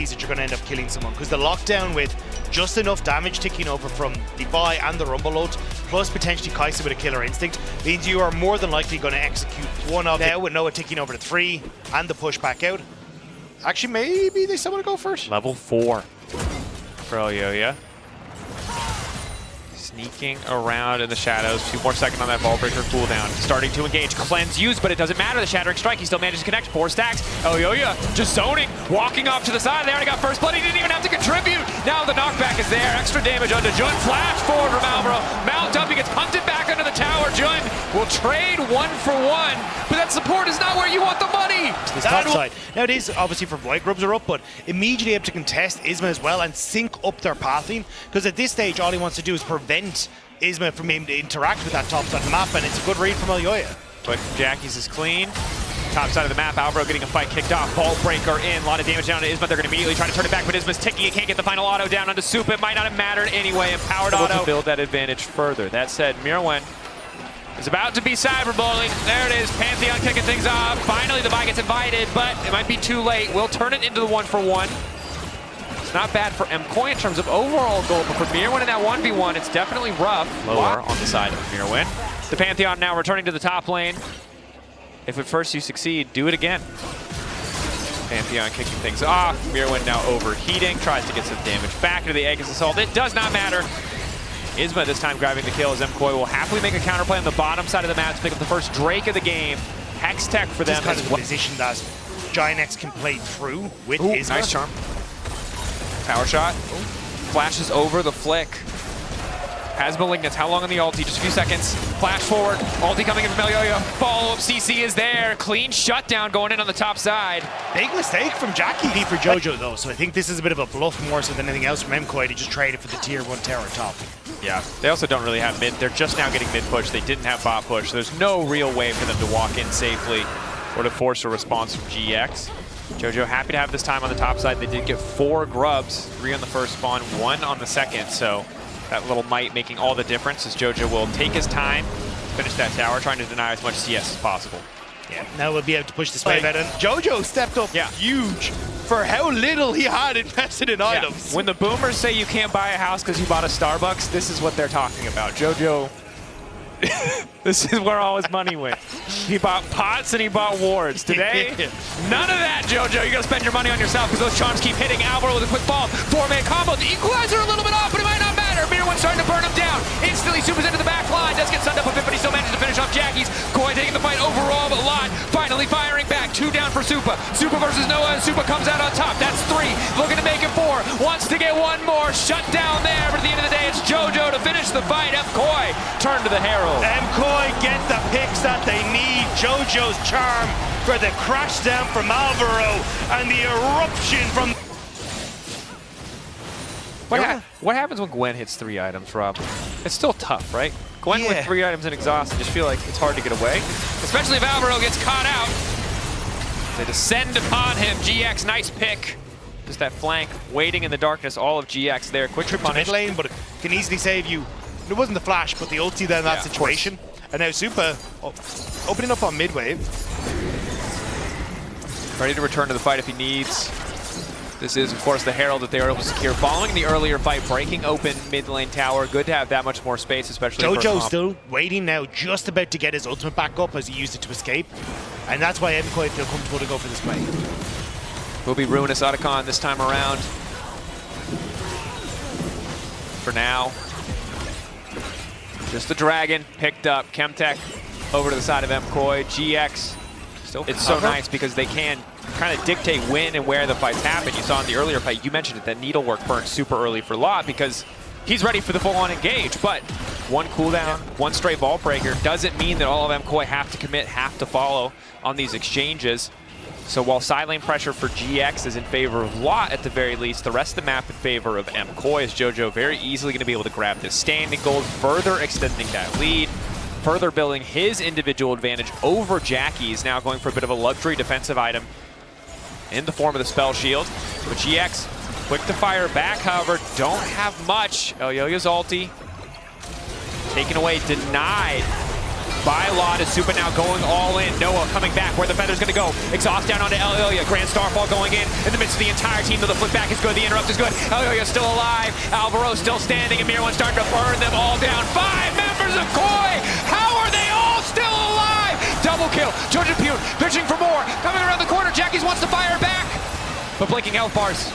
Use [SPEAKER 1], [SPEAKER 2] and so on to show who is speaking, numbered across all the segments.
[SPEAKER 1] ways that you're going to end up killing someone, because the lockdown with just enough damage ticking over from the Vi and the Rumble ult, plus potentially Kai'Sa with a killer instinct, means you are more than likely going to execute one of them. Now with Noah ticking over to 3 and the push back out. Actually, maybe they still want to go first.
[SPEAKER 2] Level 4 for Onivia. Sneaking around in the shadows. 2 more seconds on that ball breaker cooldown. Starting to engage. Cleanse used, but it doesn't matter. The Shattering Strike, he still manages to connect. 4 stacks. Onivia just zoning, walking off to the side. They already got first blood. He didn't even have to contribute. Now the knockback is there. Extra damage onto Jun. Flash forward from Alvaro. Mount up. He gets hunted back under the tower. Jun will trade 1 for 1, but that support is not where you want the money.
[SPEAKER 1] This top side. Now it is obviously for White Grubs are up, but immediately able to contest Isma as well and sync up their pathing, because at this stage all he wants to do is prevent Isma from being able to interact with that top side of the map, and it's a good read from Onivia.
[SPEAKER 2] But Jackie's is clean. Top side of the map, Alvaro getting a fight kicked off. Ball breaker in, a lot of damage down to Isma. They're going to immediately try to turn it back, but Isma's ticking. He can't get the final auto down onto Soup. It might not have mattered anyway. Empowered auto to build that advantage further. That said, Mirwen is about to be cyberbullying. There it is, Pantheon kicking things off. Finally, the Vi gets invited, but it might be too late. We'll turn it into the 1 for 1. It's not bad for MKOI in terms of overall goal, but for Mirwen in that 1v1, it's definitely rough. Lower on the side of Mirwen. The Pantheon now returning to the top lane. If at first you succeed, do it again. Pantheon kicking things off. Mirwen now overheating, tries to get some damage back into the Aegis Assault. It does not matter. Isma this time grabbing the kill as MKOI will happily make a counterplay on the bottom side of the map to pick up the first Drake of the game. Hex Tech for them.
[SPEAKER 1] Kind of position that GIANTX can play through with Isma.
[SPEAKER 2] Nice charm. Tower shot. Flashes over the flick. Has Malignance. How long on the ulti? Just a few seconds. Flash forward. Ulti coming in from Onivia. Follow-up CC is there. Clean shutdown going in on the top side.
[SPEAKER 1] Big mistake from Jackie for Jojo though, so I think this is a bit of a bluff more so than anything else from MKOI to just trade it for the tier 1 tower top.
[SPEAKER 2] Yeah, they also don't really have mid. They're just now getting mid push. They didn't have bot push. So there's no real way for them to walk in safely or to force a response from GX. Jojo happy to have this time on the top side. They did get 4 grubs, 3 on the first spawn, 1 on the second. So that little might making all the difference as Jojo will take his time, finish that tower, trying to deny as much CS as possible.
[SPEAKER 1] Yeah, now we'll be able to push this wave out. And Jojo stepped up huge for how little he had invested in items.
[SPEAKER 2] When the boomers say you can't buy a house because you bought a Starbucks, this is what they're talking about. Jojo, this is where all his money went. He bought pots and he bought wards. Today, none of that, Jojo. You're going to spend your money on yourself because those charms keep hitting. Alvaro with a quick ball. 4-man combo. The equalizer a little bit off, but it might not matter. Mirwen's starting to burn him down. Instantly, Super's into the back line. Does get sunned up a bit, but he still manages to finish off Jackie's. Koi taking the fight overall, but Lot finally firing back. 2 down for Supa. Supa versus Noah, and Supa comes out on top. That's 3. Looking to make it 4. Wants to get 1 more. Shut down there, but at the end of the day, it's Jojo to finish the fight. MKOI turn to the Herald.
[SPEAKER 1] MKOI get the picks that they need. Jojo's charm for the crash down from Alvaro and the eruption from...
[SPEAKER 2] What happens when Gwen hits 3 items, Rob? It's still tough, right? Gwen with 3 items and exhaust, I just feel like it's hard to get away. Especially if Alvaro gets caught out. They descend upon him. GX, nice pick. Just that flank, waiting in the darkness, all of GX there. Quick trip on
[SPEAKER 1] mid lane, but it can easily save you. It wasn't the flash, but the ulti then in that situation. And now Supa opening up on mid wave.
[SPEAKER 2] Ready to return to the fight if he needs. This is, of course, the Herald that they were able to secure following the earlier fight, breaking open mid lane tower. Good to have that much more space, especially
[SPEAKER 1] Jojo's still waiting now, just about to get his ultimate back up as he used it to escape. And that's why MKOI feel comfortable to go for this play.
[SPEAKER 2] Will be Ruinous Otacon this time around. For now. Just the Dragon picked up. Chemtech over to the side of MKOI. GX. It's so nice because they can kind of dictate when and where the fights happen. You saw in the earlier fight, you mentioned it, that needlework burned super early for Lot because he's ready for the full-on engage. But 1 cooldown, 1 straight vault breaker doesn't mean that all of MKOI have to commit, have to follow on these exchanges. So while side lane pressure for GX is in favor of Lot at the very least, the rest of the map in favor of MKOI, is Jojo very easily going to be able to grab this standing gold, further extending that lead, further building his individual advantage over Jackie's, now going for a bit of a luxury defensive item in the form of the spell shield. But GX, quick to fire back, however, don't have much. Onivia ulti taken away, denied by Lot. Is Supa now going all in. Noah coming back where the feather's going to go. Exhaust down onto Elia. Grand Starfall going in the midst of the entire team, though the flip back is good. The interrupt is good. Elia still alive. Alvaro still standing. And Mir1 starting to burn them all down. 5 members of KOI. How are they all still alive? Double kill. Jojo Pune pitching for more. Coming around the corner. Jackie's wants to fire back. But blinking health bars.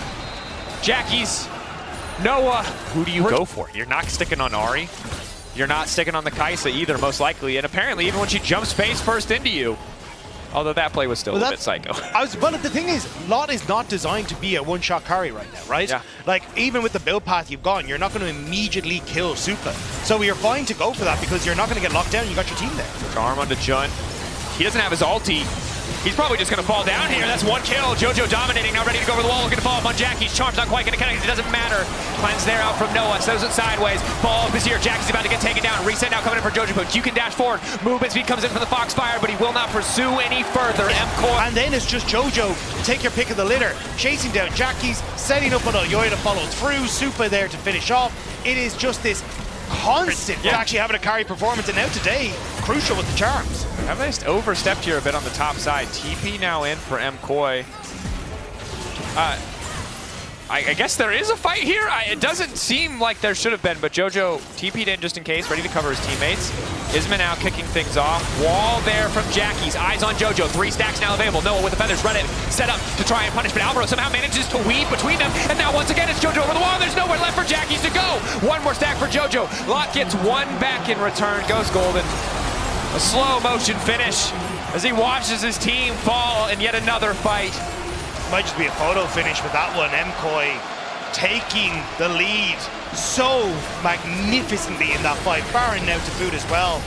[SPEAKER 2] Jackie's. Noah. Who do you go for? You're not sticking on Ahri. You're not sticking on the Kai'Sa either, most likely. And apparently, even when she jumps face first into you, although that play was still a bit psycho.
[SPEAKER 1] But the thing is, Lot is not designed to be a one-shot carry right now, right?
[SPEAKER 2] Yeah.
[SPEAKER 1] Like, even with the build path you've gone, you're not going to immediately kill Supa. So you're fine to go for that because you're not going to get locked down. You got your team there.
[SPEAKER 2] Charm onto Jun. He doesn't have his ulti. He's probably just going to fall down here. That's 1 kill. Jojo dominating, now ready to go over the wall, looking to follow up on Jackie's. Charm's not quite going to connect. It doesn't matter. Cleanse there out from Noah. Throws it sideways. Follow up is here. Jackie's about to get taken down. Reset now coming in for Jojo Pune. You can dash forward. Movement speed comes in from the Foxfire, but he will not pursue any further. MKOI.
[SPEAKER 1] And then it's just Jojo. Take your pick of the litter. Chasing down Jackie's, setting up on Yoya to follow through. Supa there to finish off. It is just this constant actually having a carry performance, and now today, crucial with the charms.
[SPEAKER 2] Have they overstepped here a bit on the top side? TP now in for MKOI. I guess there is a fight here. It doesn't seem like there should have been, but Jojo TP'd in just in case, ready to cover his teammates. Isma now kicking things off. Wall there from Jackie's. Eyes on Jojo. 3 stacks now available. Noah with the feathers run it, set up to try and punish, but Alvaro somehow manages to weave between them. And now once again, it's Jojo over the wall. There's nowhere left for Jackie's to go. 1 more stack for Jojo. Lot gets 1 back in return. Goes golden. A slow motion finish as he watches his team fall in yet another fight.
[SPEAKER 1] Might just be a photo finish with that one. MKOI taking the lead so magnificently in that fight. Baron now to boot as well.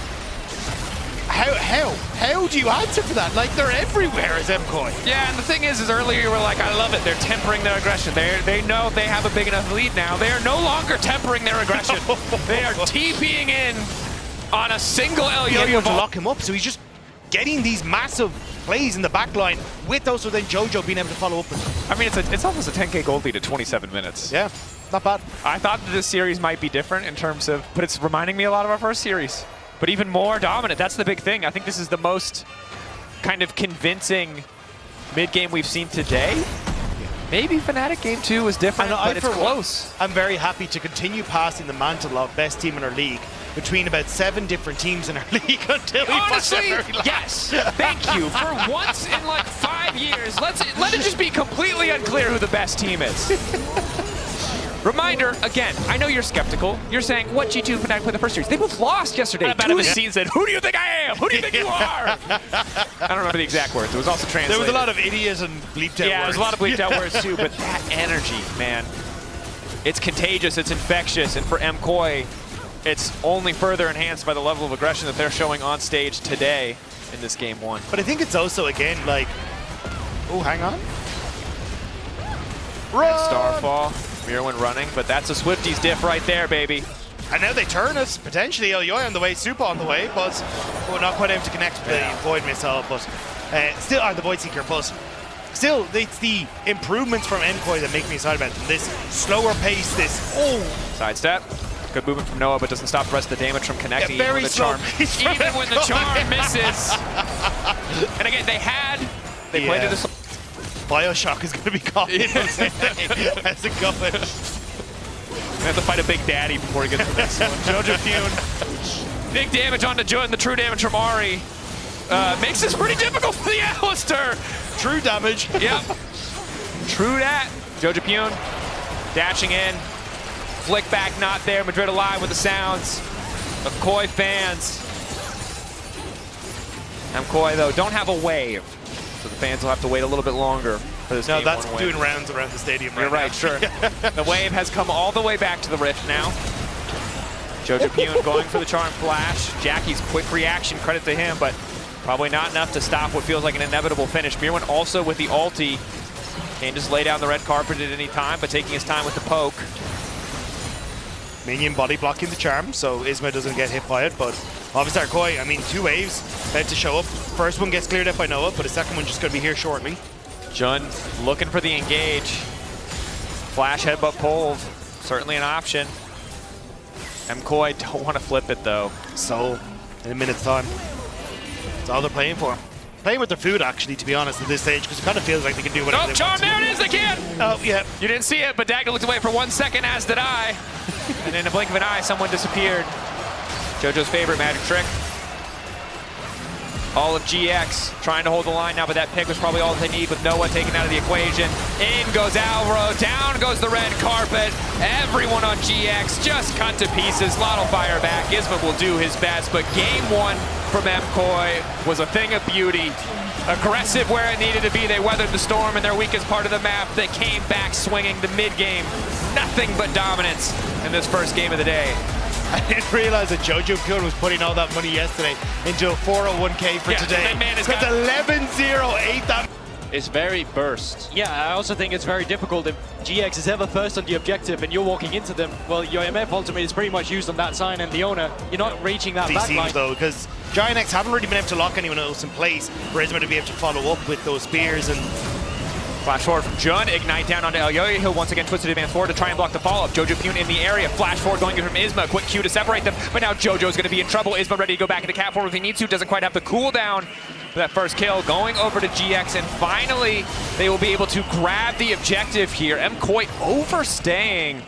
[SPEAKER 1] How do you answer for that? Like, they're everywhere as MKOI.
[SPEAKER 2] Yeah, and the thing is earlier you were like, I love it. They're tempering their aggression. They know they have a big enough lead now. They are no longer tempering their aggression. They are TPing in on a single Elio
[SPEAKER 1] to lock him up, so he's just getting these massive plays in the back line with also then Jojo being able to follow up with him.
[SPEAKER 2] I mean, it's almost a 10k gold lead at 27 minutes.
[SPEAKER 1] Yeah, not bad.
[SPEAKER 2] I thought that this series might be different in terms of, but it's reminding me a lot of our first series. But even more dominant, that's the big thing. I think this is the most kind of convincing mid-game we've seen today. Maybe Fnatic game 2 was different, but it's close.
[SPEAKER 1] I'm very happy to continue passing the mantle of best team in our league between about 7 different teams in our league until we
[SPEAKER 2] honestly,
[SPEAKER 1] find very
[SPEAKER 2] yes. Thank you. For once in like 5 years, let it just be completely unclear who the best team is. Reminder, again, I know you're skeptical. You're saying, what G2 Fnatic play the first series? They both lost yesterday. Out of his seat said, who do you think I am? Who do you think you are? I don't remember the exact words. It was also translated.
[SPEAKER 1] There was a lot of idiots and bleeped out words.
[SPEAKER 2] Yeah, there's a lot of bleeped out words too, but that energy, man, it's contagious, it's infectious, and for MKOI, it's only further enhanced by the level of aggression that they're showing on stage today in this game 1.
[SPEAKER 1] But I think it's also, again, like, oh, hang on.
[SPEAKER 2] Run! Starfall. Mir1 running, but that's a Swifties diff right there, baby.
[SPEAKER 1] And now they turn us, potentially Yoya on the way, Supa on the way, but not quite able to connect the Void Missile, but still, the Void Seeker, but still, it's the improvements from MKOI that make me excited about them. This slower pace, this,
[SPEAKER 2] sidestep. Good movement from Noah, but doesn't stop the rest of the damage from connecting.
[SPEAKER 1] Very
[SPEAKER 2] even when the charm misses. And again, they played it as
[SPEAKER 1] Bioshock is going to be caught in as it going.
[SPEAKER 2] We have to fight a Big Daddy before he gets to the next one. Jojo Pune. Big damage onto Jun, the true damage from Ahri. Makes this pretty difficult for the Alistair.
[SPEAKER 1] True damage.
[SPEAKER 2] Yep. True that. Jojo Pune dashing in. Flick back not there. Madrid alive with the sounds of KOI fans. MKOI, though, don't have a wave. So the fans will have to wait a little bit longer for this game.
[SPEAKER 1] No, that's doing rounds around the stadium right now.
[SPEAKER 2] You're right, sure. The wave has come all the way back to the Rift now. Jojo Pune going for the Charm Flash. Jackie's quick reaction, credit to him, but probably not enough to stop what feels like an inevitable finish. Mir1 also with the ulti. Can't just lay down the red carpet at any time, but taking his time with the poke.
[SPEAKER 1] Minion body blocking the charm, so Isma doesn't get hit by it, but Movistar KOI, I mean, 2 waves about to show up. First one gets cleared up by Noah, but the second one's just going to be here shortly.
[SPEAKER 2] Jun looking for the engage. Flash headbutt pulled, certainly an option. MKOI don't want to flip it though.
[SPEAKER 1] So in a minute's time. That's all they're playing for. Playing with their food, actually, to be honest, at this stage, because it kind of feels like they can do whatever they want.
[SPEAKER 2] Oh, there it is, they can!
[SPEAKER 1] Oh, yeah.
[SPEAKER 2] You didn't see it, but Dagger looked away for 1 second, as did I. And in a blink of an eye, someone disappeared. JoJo's favorite magic trick. All of GX trying to hold the line now, but that pick was probably all they need with Noah taken out of the equation. In goes Alvaro, down goes the red carpet. Everyone on GX just cut to pieces. Lot will fire back. Isma will do his best, but game one from MKOI was a thing of beauty. Aggressive where it needed to be. They weathered the storm in their weakest part of the map. They came back swinging the mid-game. Nothing but dominance in this first game of the day.
[SPEAKER 1] I didn't realize that Jojo Kun was putting all that money yesterday into a 401k for today.
[SPEAKER 2] That man has
[SPEAKER 1] got 11-0-8 that.
[SPEAKER 3] It's very burst.
[SPEAKER 4] Yeah, I also think it's very difficult if GX is ever first on the objective and you're walking into them. Well, your MF ultimate is pretty much used on that sign and the owner. You're not reaching that
[SPEAKER 1] These
[SPEAKER 4] back
[SPEAKER 1] teams
[SPEAKER 4] line.
[SPEAKER 1] though, because GIANTX haven't really been able to lock anyone else in place for Isma to be able to follow up with those spears. And
[SPEAKER 2] flash forward from Jun, ignite down onto Elyoya. He'll once again twisted advance forward to try and block the follow-up. Jojo Pune in the area, flash forward going from Isma, quick Q to separate them, but now Jojo's going to be in trouble. Isma ready to go back into cap forward if he needs to, doesn't quite have the cooldown for that first kill, going over to GX, and finally they will be able to grab the objective here. MKOI overstaying.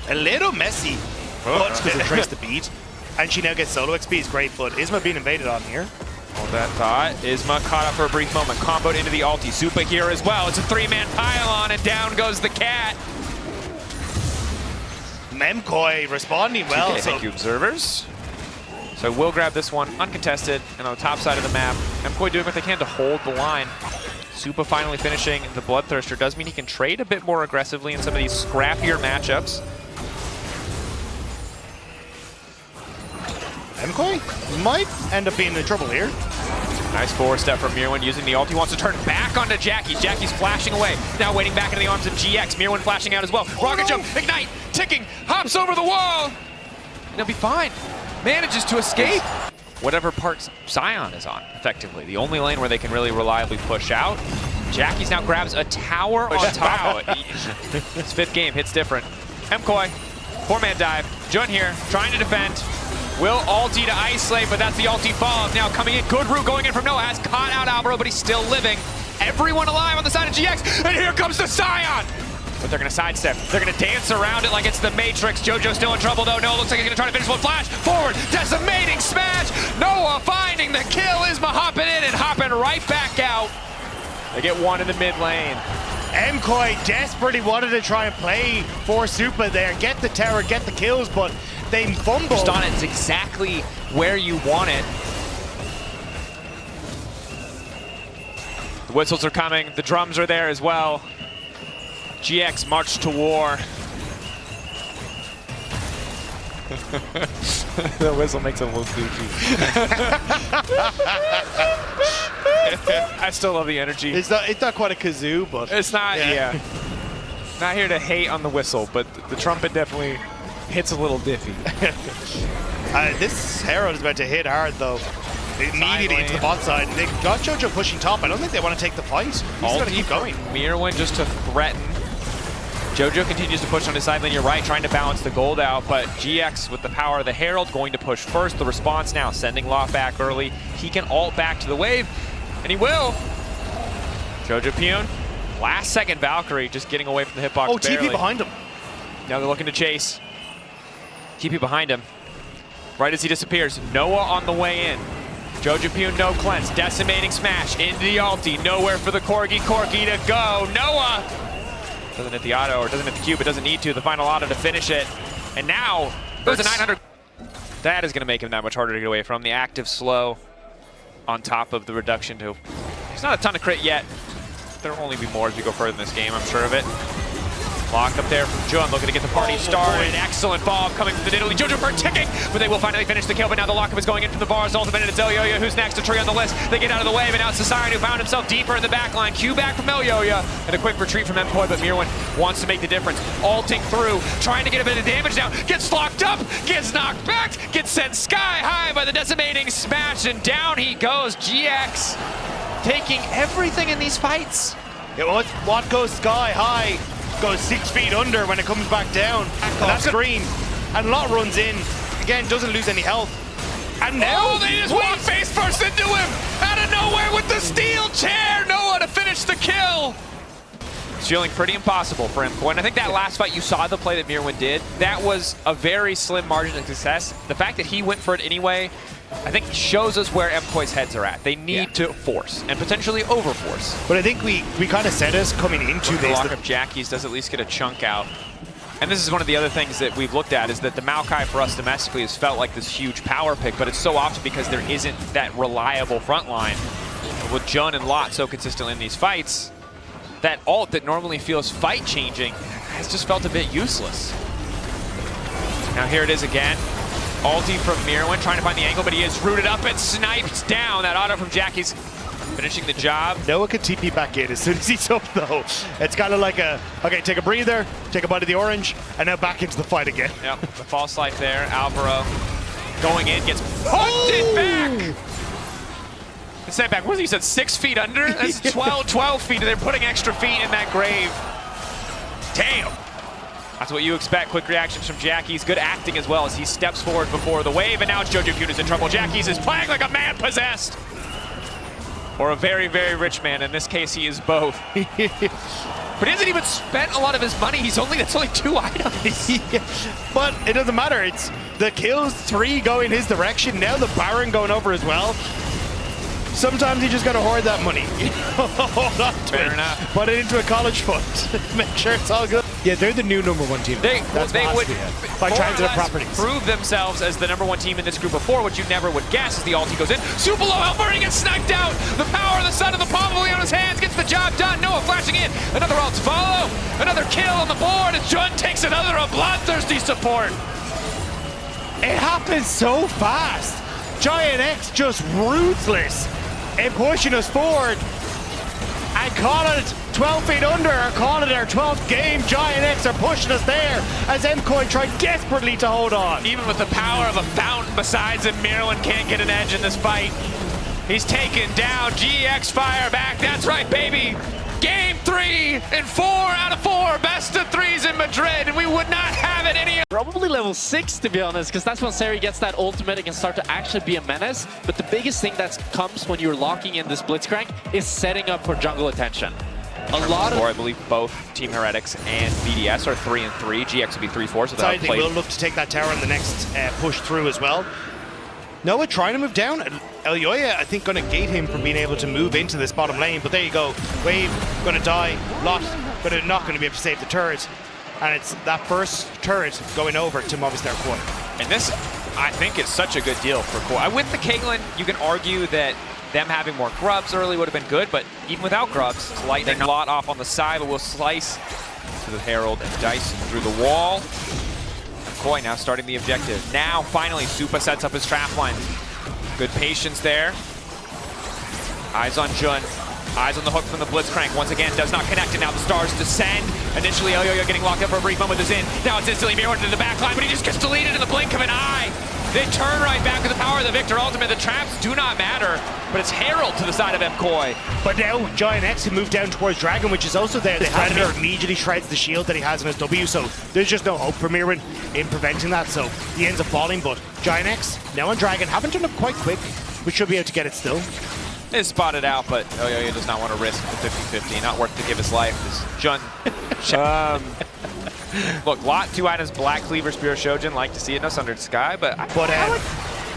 [SPEAKER 1] A little messy, but because it traced the beat, and she now gets solo XP is great, but Isma being invaded on here.
[SPEAKER 2] Hold that thought. Isma caught up for a brief moment. Comboed into the ulti. Supa here as well. It's a three-man pylon, and down goes the cat.
[SPEAKER 1] MKOI responding well.
[SPEAKER 2] Okay, thank you, observers. So we'll grab this one uncontested and on the top side of the map. MKOI doing what they can to hold the line. Supa finally finishing the Bloodthirster does mean he can trade a bit more aggressively in some of these scrappier matchups.
[SPEAKER 1] MKOI might end up being in trouble here.
[SPEAKER 2] Nice forward step from Mirwin using the ult. He wants to turn back onto Jackie. Jackie's flashing away. Now waiting back into the arms of GX. Mirwin flashing out as well. Rocket jump, ignite, ticking, hops over the wall. And he'll be fine. Manages to escape. Whatever part Sion is on, effectively. The only lane where they can really reliably push out. Jackie's now grabs a tower on top. His fifth game hits different. MKOI, four-man dive. Jun here, trying to defend. Will ulti to isolate, but that's the ulti follow-up now coming in. Good route going in from Noah, has caught out Alvaro, but he's still living. Everyone alive on the side of GX, and here comes the Sion! But they're gonna sidestep. They're gonna dance around it like it's the Matrix. Jojo's still in trouble though. Noah looks like he's gonna try to finish one. Flash, forward, decimating smash! Noah finding the kill. Isma hopping in and hopping right back out. They get one in the mid lane.
[SPEAKER 1] MKOI desperately wanted to try and play for Supa there, get the tower, get the kills, but they fumbled.
[SPEAKER 2] Just on it, it's exactly where you want it. The whistles are coming, the drums are there as well. GX march to war. The whistle makes it look goofy. I still love the energy.
[SPEAKER 1] It's not quite a kazoo, but
[SPEAKER 2] it's not, yeah. Not here to hate on the whistle, but the trumpet definitely hits a little diffy.
[SPEAKER 1] This Herald is about to hit hard though. Immediately into the bot side. They got Jojo pushing top. I don't think they want to take the fight. He's going to keep going.
[SPEAKER 2] Mirwin just to threaten. Jojo continues to push on his side lane, you're right, trying to balance the gold out, but GX with the power of the Herald going to push first. The response now, sending Loft back early. He can ult back to the wave, and he will. Jojo Pune, last second Valkyrie, just getting away from the hitbox
[SPEAKER 1] Oh,
[SPEAKER 2] barely.
[SPEAKER 1] TP behind him.
[SPEAKER 2] Now they're looking to chase. TP behind him. Right as he disappears, Noah on the way in. Jojo Pune, no cleanse, decimating smash into the ulti, nowhere for the Corgi to go. Noah! Doesn't hit the auto, or doesn't hit the Q, but doesn't need to. The final auto to finish it. And now, there's a 900. That is going to make him that much harder to get away from. The active slow on top of the reduction to... There's not a ton of crit yet. There will only be more as we go further in this game, I'm sure of it. Lock up there from Jun, looking to get the party started. Excellent follow-up coming from the Italy. Jojo Bird ticking, but they will finally finish the kill. But now the lockup is going in from the bars. Ultimate, and it's Elyoya who's next to tree on the list. They get out of the way, but now it's Siren who found himself deeper in the back line. Q back from Elyoya, and a quick retreat from MKOI, but Mirwin wants to make the difference. Ulting through, trying to get a bit of damage down. Gets locked up, gets knocked back, gets sent sky high by the decimating smash, and down he goes. GX taking everything in these fights.
[SPEAKER 1] It was what goes sky high goes 6 feet under when it comes back down. And that's green. And Lot runs in. Again, doesn't lose any health. And now
[SPEAKER 2] they just walk face first into him out of nowhere with the steel chair. Noah to finish the kill. It's feeling pretty impossible for MKOI. And I think that last fight, you saw the play that Mirwin did. That was a very slim margin of success. The fact that he went for it anyway, I think shows us where MKOI's heads are at. They need to force and potentially overforce.
[SPEAKER 1] But I think we kind of said us coming into this.
[SPEAKER 2] The lock of Jackie's does at least get a chunk out. And this is one of the other things that we've looked at, is that the Maokai for us domestically has felt like this huge power pick, but it's so often because there isn't that reliable front line. With Jun and Lot so consistent in these fights, that ult that normally feels fight-changing has just felt a bit useless. Now here it is again. Ulti from Mirwin trying to find the angle, but he is rooted up and sniped down. That auto from Jackie's finishing the job.
[SPEAKER 1] Noah can TP back in as soon as he's up, though. It's kind of like a, okay, take a breather, take a bite of the orange, and now back into the fight again.
[SPEAKER 2] Yep, the false life there. Alvaro going in, gets hooked it back. The setback, what was he said, 6 feet under? That's 12 feet, and they're putting extra feet in that grave. Damn. That's what you expect. Quick reactions from Jackie's. Good acting as well as he steps forward before the wave, and now it's Jojo Kuda's in trouble. Jackie's is playing like a man possessed. Or a very, very rich man. In this case, he is both. But he hasn't even spent a lot of his money. That's only 2 items.
[SPEAKER 1] Yeah. But it doesn't matter. It's the kills, 3 going his direction. Now the Baron going over as well. Sometimes you just gotta hoard that money. Hold on to
[SPEAKER 2] Fair
[SPEAKER 1] it.
[SPEAKER 2] enough.
[SPEAKER 1] Put it into a college fund. Make sure it's all good. Yeah, they're the new #1 team.
[SPEAKER 2] They would
[SPEAKER 1] by
[SPEAKER 2] more
[SPEAKER 1] transitive
[SPEAKER 2] or less
[SPEAKER 1] properties.
[SPEAKER 2] prove themselves as the #1 team in this group before, which you never would guess as the ulti goes in. Super low health burning gets sniped out. The power of the sun in the palm of Leona's hands gets the job done. Noah flashing in. Another ult to follow. Another kill on the board, and Jun takes another a bloodthirsty support.
[SPEAKER 1] It happens so fast. GIANTX just ruthless in pushing us forward. And call it 12 feet under, or call it our 12th game. GIANTX are pushing us there as MKOI try desperately to hold on.
[SPEAKER 2] Even with the power of a fountain besides him, Mirwin can't get an edge in this fight. He's taken down. GX fire back. That's right, baby. Game 3 in 4 out of 4. Best of 3s in Madrid, and we would not have it any other.
[SPEAKER 4] Probably level 6, to be honest, because that's when Seri gets that ultimate and can start to actually be a menace. But the biggest thing that comes when you're locking in this Blitzcrank is setting up for jungle attention. A lot of...
[SPEAKER 2] I believe both Team Heretics and BDS are 3 and 3. GX will be 3-4, so
[SPEAKER 1] I think we'll look to take that tower in the next push through as well. Noah trying to move down. Elyoya, I think, going to gate him from being able to move into this bottom lane. But there you go. Wave going to die. Lot not going to be able to save the turret. And it's that first turret going over to Movistar Koi.
[SPEAKER 2] And this, I think, is such a good deal for Koi. With the Caitlyn, you can argue that them having more grubs early would have been good, but even without grubs, lightning a lot off on the side, but will slice to the Herald and Dice through the wall. Koi now starting the objective. Now, finally, Supa sets up his trap line. Good patience there. Eyes on Jun. Eyes on the hook from the Blitzcrank. Once again, does not connect, and now the stars descend. Initially, Elyoya getting locked up for a brief moment is in. Now it's instantly mirrored into the back line, but he just gets deleted in the blink of an eye. They turn right back with the power of the Victor ultimate. The traps do not matter, but it's Herald to the side of MKOI.
[SPEAKER 1] But now GIANTX can move down towards Dragon, which is also there. The Predator immediately shreds the shield that he has in his W, so there's just no hope for Mirwin in preventing that, so he ends up falling. But GIANTX, now on Dragon, haven't turned up quite quick, but should be able to get it still.
[SPEAKER 2] Is spotted out, but Elyoya does not want to risk the 50-50. Not worth to give his life. This Jun. Look, Lot, 2 items, Black Cleaver, Spear, Shojin. Like to see it, no Sundered Sky, but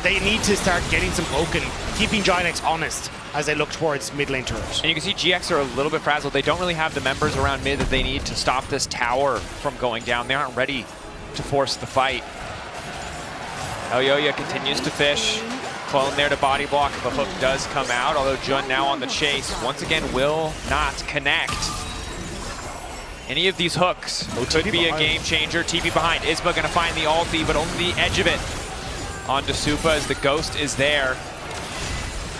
[SPEAKER 1] they need to start getting some poke and keeping GIANTX honest as they look towards mid lane turrets.
[SPEAKER 2] And you can see GX are a little bit frazzled. They don't really have the members around mid that they need to stop this tower from going down. They aren't ready to force the fight. Elyoya continues to fish. Clone there to body block if a hook does come out, although Jun now on the chase. Once again, will not connect. Any of these hooks could be a game changer. TP behind. Isma going to find the ulti, but only the edge of it. Onto Supa as the ghost is there.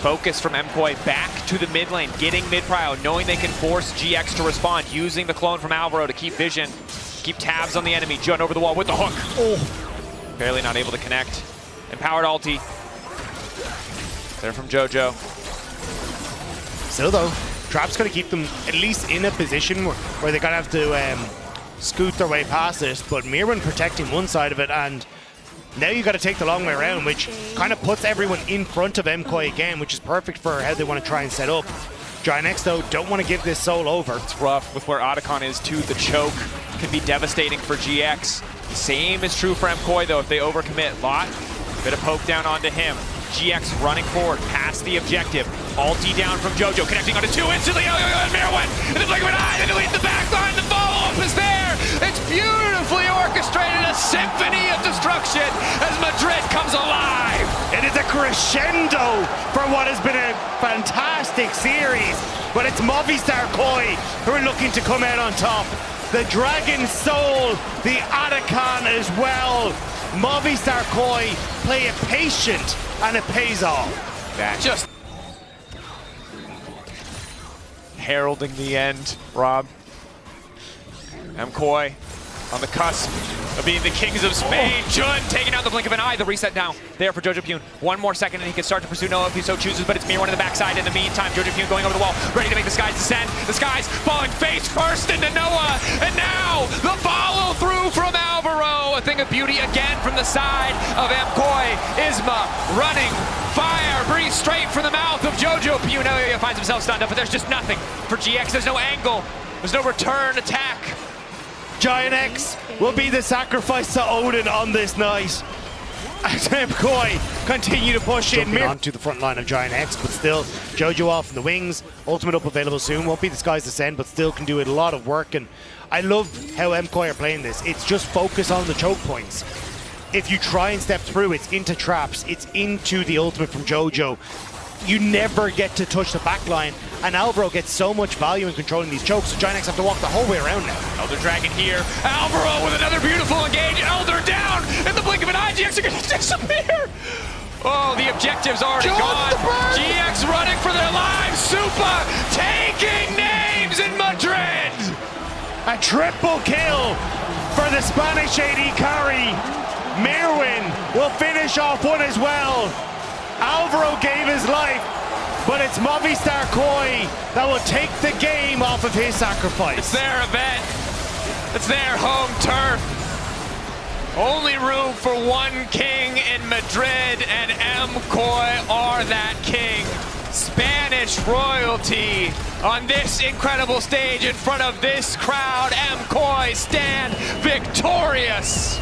[SPEAKER 2] Focus from MKOI back to the mid lane, getting mid prio, knowing they can force GX to respond, using the clone from Alvaro to keep vision, keep tabs on the enemy. Jun over the wall with the hook. Oh, barely not able to connect. Empowered ulti. There from Jojo.
[SPEAKER 1] Still though, Trap's going to keep them at least in a position where they're going to have to scoot their way past it, but Mirwin protecting one side of it, and Now you got to take the long way around, which kind of puts everyone in front of MKOI again, which is perfect for how they want to try and set up. GIANTX, though, don't want to give this soul over.
[SPEAKER 2] It's rough with where Otacon is, too. The choke can be devastating for GX. Same is true for MKOI, though, if they overcommit. Lot, bit of poke down onto him. GX running forward, past the objective. Ulti down from JoJo, connecting onto 2 instantly. And Mirwin, and the blink of an eye, they delete the backline. The follow-up is there. It's beautifully orchestrated, a symphony of destruction as Madrid comes alive.
[SPEAKER 1] It is a crescendo for what has been a fantastic series, but it's Movistar KOI who are looking to come out on top. The Dragon Soul, the Otacon as well. Movistar KOI play it patient, and it pays off.
[SPEAKER 2] That just heralding the end, Rob. MKOI on the cusp of being the kings of Spain. Jun taking out the blink of an eye. The reset down there for Jojo Pyun. 1 more second and he can start to pursue Noah if he so chooses, but it's Mirwin in the backside. In the meantime, Jojo Pyun going over the wall, ready to make the skies descend. The skies falling face first into Noah. And now the follow through from Alvaro. A thing of beauty again from the side of MKOI. Isma running fire, breathe straight from the mouth of Jojo Pyun. Now finds himself stunned up, but there's just nothing for GX. There's no angle. There's no return attack.
[SPEAKER 1] GIANTX will be the sacrifice to Odin on this night. As MKOI continue to push in. Onto the front line of GIANTX, but still, JoJo off in the wings. Ultimate up available soon. Won't be the skies descend, but still can do a lot of work. And I love how MKOI are playing this. It's just focus on the choke points. If you try and step through, it's into traps. It's into the ultimate from JoJo. You never get to touch the backline, and Alvaro gets so much value in controlling these chokes, so GIANTX have to walk the whole way around now.
[SPEAKER 2] Elder Dragon here. Alvaro with another beautiful engage. Elder down in the blink of an eye. GX are going to disappear. Oh, the objective's already gone. GX running for their lives. Supa taking names in Madrid.
[SPEAKER 1] A triple kill for the Spanish AD carry. Mirwin will finish off one as well. Alvaro gave his life, but it's Movistar KOI that will take the game off of his sacrifice.
[SPEAKER 2] It's their event. It's their home turf. Only room for one king in Madrid, and MKOI are that king. Spanish royalty on this incredible stage in front of this crowd. MKOI stand victorious.